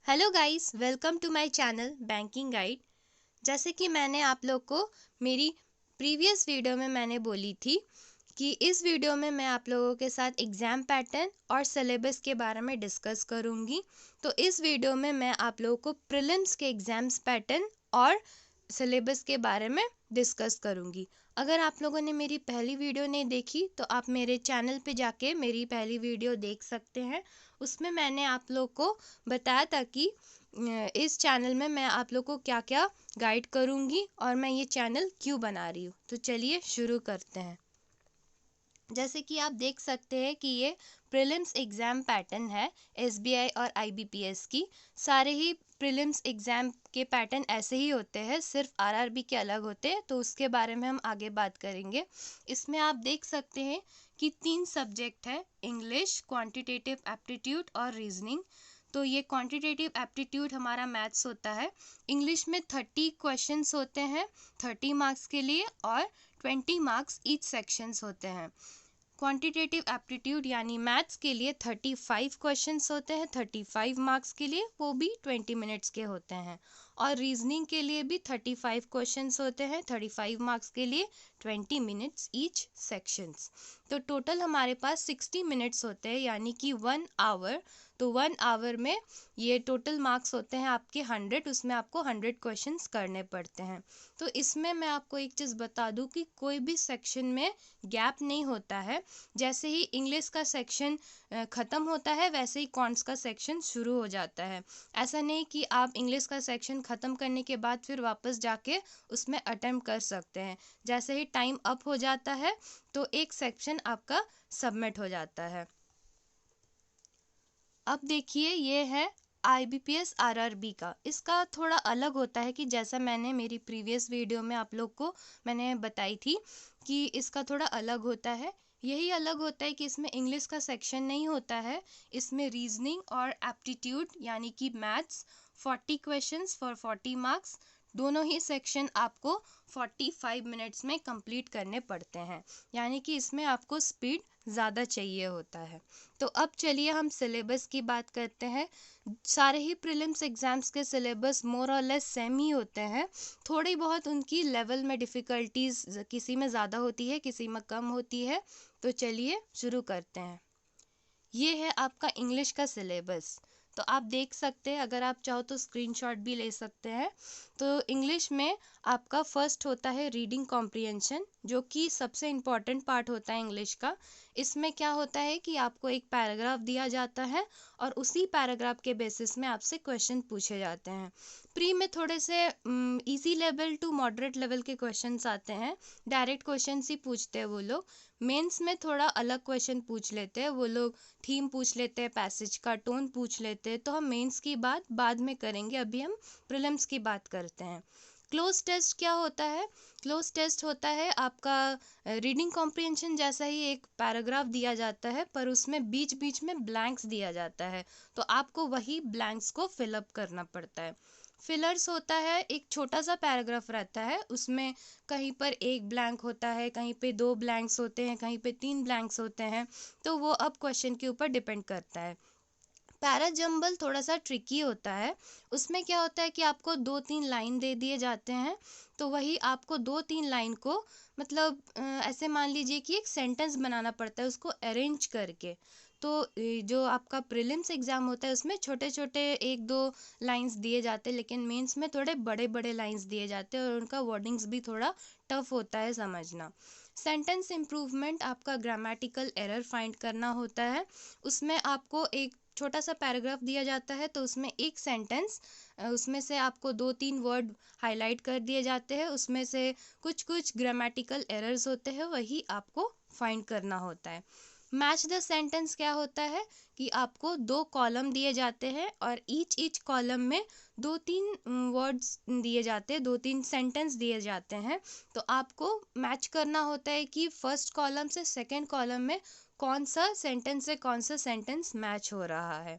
Hello guys, welcome to my channel banking guide. जैसे कि मैंने आप लोग को मेरी प्रीवियस वीडियो में मैंने बोली थी कि इस वीडियो में मैं आप लोगों के साथ एग्ज़ाम पैटर्न और सिलेबस के बारे में डिस्कस करूंगी। तो इस वीडियो में मैं आप लोगों को प्रीलिम्स के एग्ज़ाम्स पैटर्न और सिलेबस के बारे में डिस्कस करूंगी। अगर आप लोगों ने मेरी पहली वीडियो नहीं देखी तो आप मेरे चैनल पे जाके मेरी पहली वीडियो देख सकते हैं। उसमें मैंने आप लोग को बताया था कि इस चैनल में मैं आप लोग को क्या क्या गाइड करूंगी और मैं ये चैनल क्यों बना रही हूँ। तो चलिए शुरू करते हैं। जैसे कि आप देख सकते हैं कि ये प्रीलिम्स एग्ज़ाम पैटर्न है एसबीआई और आईबीपीएस की। सारे ही प्रीलिम्स एग्ज़ाम के पैटर्न ऐसे ही होते हैं, सिर्फ आरआरबी के अलग होते हैं, तो उसके बारे में हम आगे बात करेंगे। इसमें आप देख सकते हैं कि 3 सब्जेक्ट है, इंग्लिश, क्वांटिटेटिव एप्टीट्यूड और रीजनिंग। तो ये क्वांटिटेटिव एप्टीट्यूड हमारा मैथ्स होता है। इंग्लिश में 30 क्वेश्चंस होते हैं 30 मार्क्स के लिए और 20 मार्क्स ईच सेक्शंस होते हैं। क्वांटिटेटिव एप्टीट्यूड यानी मैथ्स के लिए 35 क्वेश्चंस होते हैं 35 मार्क्स के लिए, वो भी 20 मिनट्स के होते हैं। और रीजनिंग के लिए भी 35 क्वेश्चंस होते हैं 35 मार्क्स के लिए, 20 मिनट्स ईच सेक्शंस। तो टोटल हमारे पास 60 मिनट्स होते हैं, यानी कि 1 आवर। तो 1 आवर में ये टोटल मार्क्स होते हैं आपके 100, उसमें आपको 100 क्वेश्चंस करने पड़ते हैं। तो इसमें मैं आपको एक चीज़ बता दूं कि कोई भी सेक्शन में गैप नहीं होता है। जैसे ही इंग्लिश का सेक्शन ख़त्म होता है वैसे ही कॉन्ट्स का सेक्शन शुरू हो जाता है। ऐसा नहीं कि आप इंग्लिश का सेक्शन ख़त्म करने के बाद फिर वापस जाके उसमें अटेम्प्ट कर सकते हैं। जैसे ही टाइम अप हो जाता है तो एक सेक्शन आपका सबमिट हो जाता है। अब देखिए ये है आईबीपीएस आरआरबी का। इसका थोड़ा अलग होता है कि जैसा मैंने मेरी प्रीवियस वीडियो में आप लोग को मैंने बताई थी कि इसका थोड़ा अलग होता है। यही अलग होता है कि इसमें इंग्लिश का सेक्शन नहीं होता है, इसमें रीजनिंग और एप्टीट्यूड यानी कि मैथ्स 40 क्वेश्चंस फॉर 40 मार्क्स, दोनों ही सेक्शन आपको 45 मिनट्स में कंप्लीट करने पड़ते हैं। यानी कि इसमें आपको स्पीड ज़्यादा चाहिए होता है। तो अब चलिए हम सिलेबस की बात करते हैं। सारे ही प्रीलिम्स एग्ज़ाम्स के सिलेबस मोर और लेस सेम ही होते हैं। थोड़ी बहुत उनकी लेवल में डिफ़िकल्टीज किसी में ज़्यादा होती है, किसी में कम होती है। तो चलिए शुरू करते हैं। ये है आपका इंग्लिश का सिलेबस। तो आप देख सकते हैं, अगर आप चाहो तो स्क्रीनशॉट भी ले सकते हैं। तो इंग्लिश में आपका फर्स्ट होता है रीडिंग कॉम्प्रिहेंशन, जो कि सबसे इम्पॉर्टेंट पार्ट होता है इंग्लिश का। इसमें क्या होता है कि आपको एक पैराग्राफ दिया जाता है और उसी पैराग्राफ के बेसिस में आपसे क्वेश्चन पूछे जाते हैं। प्री में थोड़े से easy level to moderate level के क्वेश्चंस आते हैं, डायरेक्ट क्वेश्चंस ही पूछते हैं वो लोग। मेंस में थोड़ा अलग क्वेश्चन पूछ लेते हैं वो लोग, थीम पूछ लेते हैं, पैसेज का टोन पूछ लेते हैं। तो हम मेंस की बात बाद में करेंगे, अभी हम प्रीलिम्स की बात करते हैं। क्लोज टेस्ट क्या होता है? क्लोज टेस्ट होता है आपका रीडिंग कॉम्प्रिहेंशन जैसा ही एक पैराग्राफ दिया जाता है, पर उसमें बीच बीच में ब्लैंक्स दिया जाता है, तो आपको वही ब्लैंक्स को फिलअप करना पड़ता है। फिलर्स होता है, एक छोटा सा पैराग्राफ रहता है, उसमें कहीं पर एक ब्लैंक होता है, कहीं पे 2 ब्लैंक्स होते हैं, कहीं पे 3 ब्लैंक्स होते हैं। तो वो अब क्वेश्चन के ऊपर डिपेंड करता है। पैराजम्बल थोड़ा सा ट्रिकी होता है। उसमें क्या होता है कि आपको 2-3 लाइन दे दिए जाते हैं, तो वही आपको 2-3 लाइन को मतलब ऐसे मान लीजिए कि एक सेंटेंस बनाना पड़ता है उसको अरेंज करके। तो जो आपका प्रीलिम्स एग्ज़ाम होता है उसमें छोटे छोटे 1-2 लाइंस दिए जाते हैं, लेकिन मेंस में थोड़े बड़े बड़े लाइंस दिए जाते हैं और उनका वर्डिंग्स भी थोड़ा टफ होता है समझना। सेंटेंस इम्प्रूवमेंट आपका ग्रामेटिकल एरर फाइंड करना होता है। उसमें आपको एक छोटा सा पैराग्राफ दिया जाता है, तो उसमें एक सेंटेंस, उसमें से आपको 2-3 वर्ड हाईलाइट कर दिए जाते हैं, उसमें से कुछ कुछ ग्रामेटिकल एरर्स होते हैं, वही आपको फाइंड करना होता है। मैच द सेंटेंस क्या होता है कि आपको 2 कॉलम दिए जाते हैं और ईच कॉलम में 2-3 वर्ड्स दिए जाते हैं, 2-3 सेंटेंस दिए जाते हैं। तो आपको मैच करना होता है कि फर्स्ट कॉलम से सेकंड कॉलम में कौन सा सेंटेंस से कौन सा सेंटेंस मैच हो रहा है।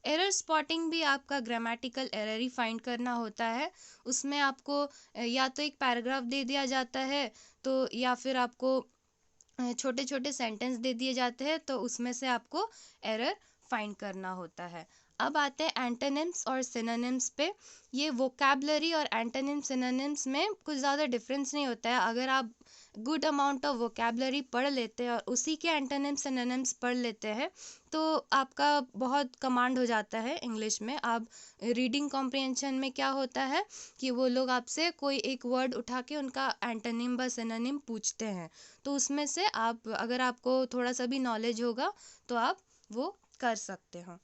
एरर स्पॉटिंग भी आपका ग्रामेटिकल एरर ही फाइंड करना होता है। उसमें आपको या तो एक पैराग्राफ दे दिया जाता है, तो या फिर आपको छोटे छोटे सेंटेंस दे दिए जाते हैं, तो उसमें से आपको एरर फाइंड करना होता है। अब आते हैं एंटोनिम्स और सिनोनिम्स पे। ये वोकैबलरी और एंटोनिम सिनोनिम्स में कुछ ज़्यादा डिफरेंस नहीं होता है। अगर आप गुड अमाउंट ऑफ वोकैबलरी पढ़ लेते हैं और उसी के एंटोनिम सिनोनिम्स पढ़ लेते हैं तो आपका बहुत कमांड हो जाता है इंग्लिश में। आप रीडिंग कॉम्प्रिहेंशन में क्या होता है कि वो लोग आपसे कोई एक वर्ड उठा के उनका एंटोनिम व सिनोनिम पूछते हैं, तो उसमें से आप अगर आपको थोड़ा सा भी नॉलेज होगा तो आप वो कर सकते हो।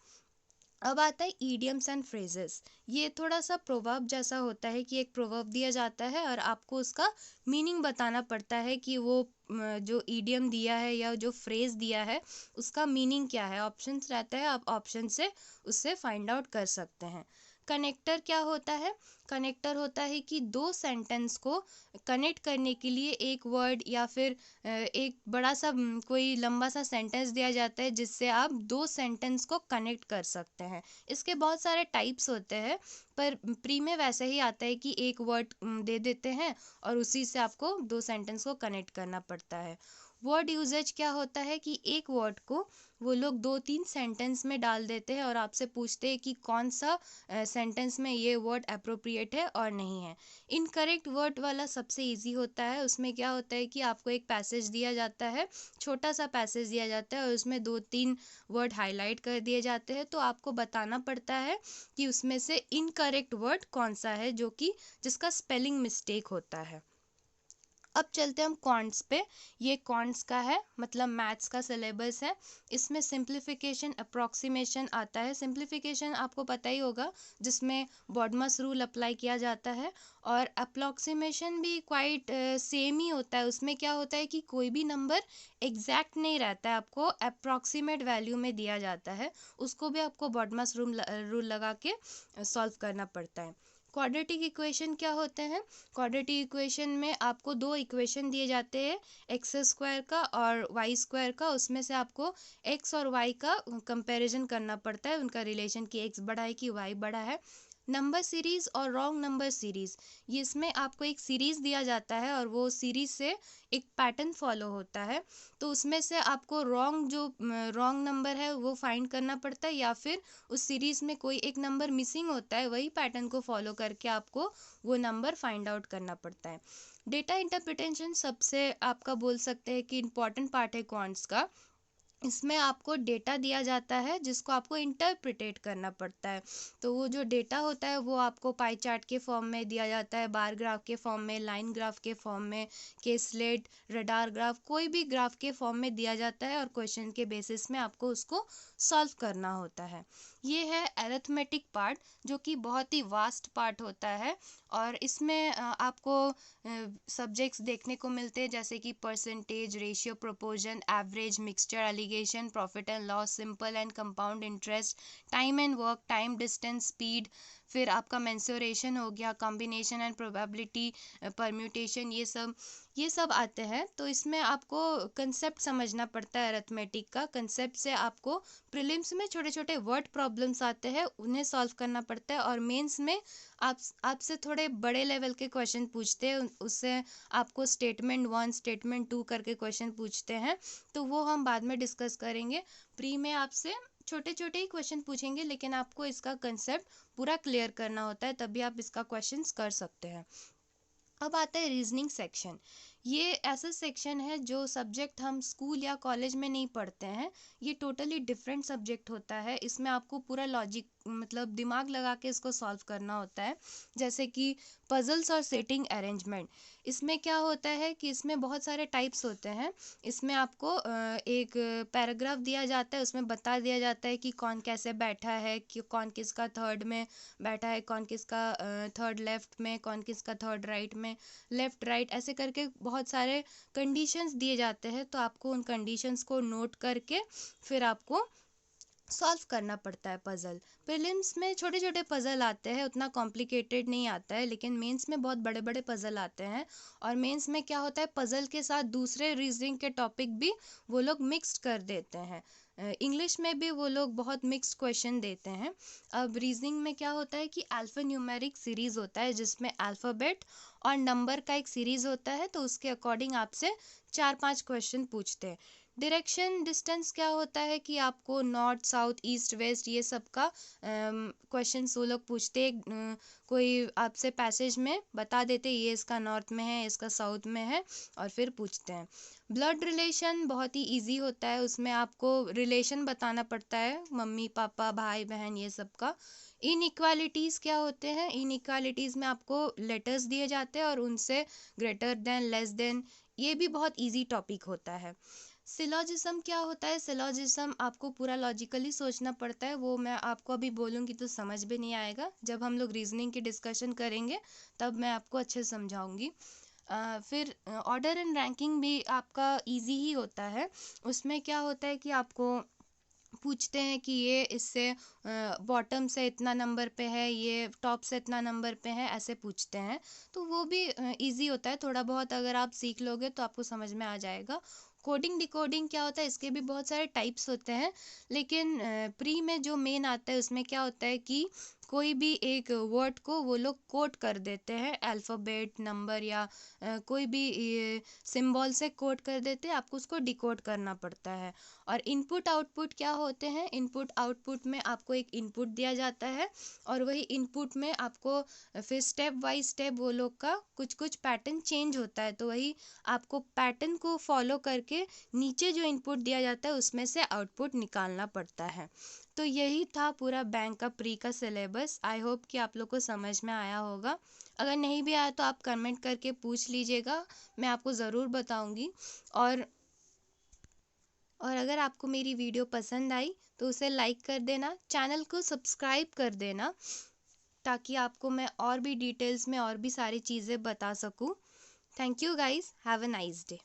अब आता है ईडियम्स एंड फ्रेजेस। ये थोड़ा सा प्रोवर्ब जैसा होता है कि एक प्रोवर्ब दिया जाता है और आपको उसका मीनिंग बताना पड़ता है कि वो जो ईडियम दिया है या जो फ्रेज दिया है उसका मीनिंग क्या है। ऑप्शंस रहता है, आप ऑप्शन से उससे फाइंड आउट कर सकते हैं। कनेक्टर क्या होता है? कनेक्टर होता है कि दो सेंटेंस को कनेक्ट करने के लिए एक वर्ड या फिर एक बड़ा सा कोई लंबा सा सेंटेंस दिया जाता है जिससे आप दो सेंटेंस को कनेक्ट कर सकते हैं। इसके बहुत सारे टाइप्स होते हैं पर प्री में वैसे ही आता है कि एक वर्ड दे देते हैं और उसी से आपको दो सेंटेंस को कनेक्ट करना पड़ता है। वर्ड यूजेज क्या होता है कि एक वर्ड को वो लोग दो तीन सेंटेंस में डाल देते हैं और आपसे पूछते हैं कि कौन सा सेंटेंस में ये वर्ड अप्रोप्रिएट है और नहीं है। इनकरेक्ट वर्ड वाला सबसे इजी होता है। उसमें क्या होता है कि आपको एक पैसेज दिया जाता है, छोटा सा पैसेज दिया जाता है और उसमें दो तीन वर्ड हाईलाइट कर दिए जाते हैं, तो आपको बताना पड़ता है कि उसमें से इनकरेक्ट वर्ड कौन सा है जो कि जिसका स्पेलिंग मिस्टेक होता है। अब चलते हम क्वांट्स पे। ये क्वांट्स का है, मतलब मैथ्स का सिलेबस है। इसमें सिंप्लीफिकेशन, अप्रॉक्सीमेशन आता है। सिंप्लीफिकेशन आपको पता ही होगा जिसमें बॉडमस रूल अप्लाई किया जाता है, और अप्रॉक्सीमेशन भी क्वाइट सेम ही होता है। उसमें क्या होता है कि कोई भी नंबर एग्जैक्ट नहीं रहता है, आपको अप्रॉक्सीमेट वैल्यू में दिया जाता है, उसको भी आपको बॉडमस रूल लगा के सॉल्व करना पड़ता है। क्वाड्रेटिक इक्वेशन क्या होते हैं? क्वाड्रेटिक इक्वेशन में आपको दो इक्वेशन दिए जाते हैं, एक्स स्क्वायर का और वाई स्क्वायर का। उसमें से आपको एक्स और वाई का कंपैरिजन करना पड़ता है, उनका रिलेशन कि एक्स बड़ा है कि वाई बड़ा है। नंबर सीरीज और रॉन्ग नंबर सीरीज, ये इसमें आपको एक सीरीज दिया जाता है और वो सीरीज से एक पैटर्न फॉलो होता है, तो उसमें से आपको रॉन्ग नंबर है वो फाइंड करना पड़ता है, या फिर उस सीरीज में कोई एक नंबर मिसिंग होता है, वही पैटर्न को फॉलो करके आपको वो नंबर फाइंड आउट करना पड़ता है। डेटा इंटरप्रिटेशन सबसे आपका बोल सकते हैं कि इम्पॉर्टेंट पार्ट है क्वांट्स का। इसमें आपको डेटा दिया जाता है जिसको आपको इंटरप्रिटेट करना पड़ता है। तो वो जो डेटा होता है वो आपको पाई चार्ट के फॉर्म में दिया जाता है, बार ग्राफ के फॉर्म में, लाइन ग्राफ के फॉर्म में, केसलेट, रडार ग्राफ, कोई भी ग्राफ के फॉर्म में दिया जाता है और क्वेश्चन के बेसिस में आपको उसको सॉल्व करना होता है। ये है अरिथमेटिक पार्ट जो कि बहुत ही वास्ट पार्ट होता है, और इसमें आपको सब्जेक्ट्स देखने को मिलते हैं जैसे कि percentage, ratio, proportion, average, mixture, alligation, profit and loss, simple and compound interest, time and work, time, distance, speed, फिर आपका मेंसुरेशन हो गया, कॉम्बिनेशन एंड प्रोबेबिलिटी, परम्यूटेशन, ये सब आते हैं। तो इसमें आपको कंसेप्ट समझना पड़ता है अरिथमेटिक का। कंसेप्ट से आपको प्रीलिम्स में छोटे छोटे वर्ड प्रॉब्लम्स आते हैं, उन्हें सॉल्व करना पड़ता है, और मेंस में आपसे थोड़े बड़े लेवल के क्वेश्चन पूछते हैं, उससे आपको स्टेटमेंट 1, स्टेटमेंट 2 करके क्वेश्चन पूछते हैं, तो वो हम बाद में डिस्कस करेंगे। प्री में आपसे छोटे छोटे ही क्वेश्चन पूछेंगे, लेकिन आपको इसका कंसेप्ट पूरा क्लियर करना होता है, तभी आप इसका क्वेश्चंस कर सकते हैं। अब आता है रीजनिंग सेक्शन। ये ऐसा सेक्शन है जो सब्जेक्ट हम स्कूल या कॉलेज में नहीं पढ़ते हैं, ये टोटली डिफरेंट सब्जेक्ट होता है। इसमें आपको पूरा लॉजिक, मतलब दिमाग लगा के इसको सॉल्व करना होता है, जैसे कि पजल्स और सेटिंग अरेंजमेंट। इसमें क्या होता है कि इसमें बहुत सारे टाइप्स होते हैं। इसमें आपको एक पैराग्राफ दिया जाता है, उसमें बता दिया जाता है कि कौन कैसे बैठा है, कि कौन किसका थर्ड में बैठा है, कौन किसका थर्ड लेफ्ट में, कौन किसका थर्ड राइट में, लेफ्ट राइट, ऐसे करके बहुत सारे कंडीशंस दिए जाते हैं। तो आपको उन कंडीशंस को नोट करके फिर आपको सॉल्व करना पड़ता है पजल। प्रीलिम्स में छोटे छोटे पजल आते हैं, उतना कॉम्प्लिकेटेड नहीं आता है, लेकिन मेंस में बहुत बड़े बड़े पजल आते हैं। और मेंस में क्या होता है, पजल के साथ दूसरे रीजनिंग के टॉपिक भी वो लोग मिक्स्ड कर देते हैं। इंग्लिश में भी वो लोग बहुत मिक्स्ड क्वेश्चन देते हैं। अब रीजनिंग में क्या होता है कि अल्फा न्यूमेरिक सीरीज होता है जिसमें अल्फ़ाबेट और नंबर का एक सीरीज होता है, तो उसके अकॉर्डिंग आपसे 4-5 क्वेश्चन पूछते हैं। डायरेक्शन डिस्टेंस क्या होता है कि आपको नॉर्थ साउथ ईस्ट वेस्ट ये सब का क्वेश्चन वो लोग पूछते कोई आपसे पैसेज में बता देते ये इसका नॉर्थ में है, इसका साउथ में है, और फिर पूछते हैं। ब्लड रिलेशन बहुत ही इजी होता है, उसमें आपको रिलेशन बताना पड़ता है, मम्मी पापा भाई बहन ये सब का। इनइक्वालिटीज़ क्या होते हैं, इनइक्वालिटीज़ में आपको लेटर्स दिए जाते हैं और उनसे ग्रेटर देन, लेस देन, ये भी बहुत इजी टॉपिक होता है। सिलॉजिज्म क्या होता है, सिलॉजिज्म आपको पूरा लॉजिकली सोचना पड़ता है, वो मैं आपको अभी बोलूँगी तो समझ भी नहीं आएगा, जब हम लोग रीजनिंग की डिस्कशन करेंगे तब मैं आपको अच्छे से समझाऊंगी। फिर ऑर्डर एंड रैंकिंग भी आपका इजी ही होता है, उसमें क्या होता है कि आपको पूछते हैं कि ये इससे बॉटम से इतना नंबर पे है, ये टॉप से इतना नंबर पे है, ऐसे पूछते हैं। तो वो भी इजी होता है, थोड़ा बहुत अगर आप सीख लोगे तो आपको समझ में आ जाएगा। कोडिंग डिकोडिंग क्या होता है, इसके भी बहुत सारे टाइप्स होते हैं, लेकिन प्री में जो मेन आता है उसमें क्या होता है कि कोई भी एक वर्ड को वो लोग कोड कर देते हैं, अल्फ़ाबेट नंबर या कोई भी सिंबल से कोड कर देते हैं, आपको उसको डिकोड करना पड़ता है। और इनपुट आउटपुट क्या होते हैं, इनपुट आउटपुट में आपको एक इनपुट दिया जाता है और वही इनपुट में आपको फिर स्टेप बाय स्टेप वो लोग का कुछ कुछ पैटर्न चेंज होता है, तो वही आपको पैटर्न को फॉलो करके नीचे जो इनपुट दिया जाता है उसमें से आउटपुट निकालना पड़ता है। तो यही था पूरा बैंक का प्री का सिलेबस। आई होप कि आप लोग को समझ में आया होगा। अगर नहीं भी आया तो आप कमेंट करके पूछ लीजिएगा, मैं आपको ज़रूर बताऊंगी। और अगर आपको मेरी वीडियो पसंद आई तो उसे लाइक कर देना, चैनल को सब्सक्राइब कर देना, ताकि आपको मैं और भी डिटेल्स में और भी सारी चीज़ें बता सकूं। Thank you guys, have a nice day.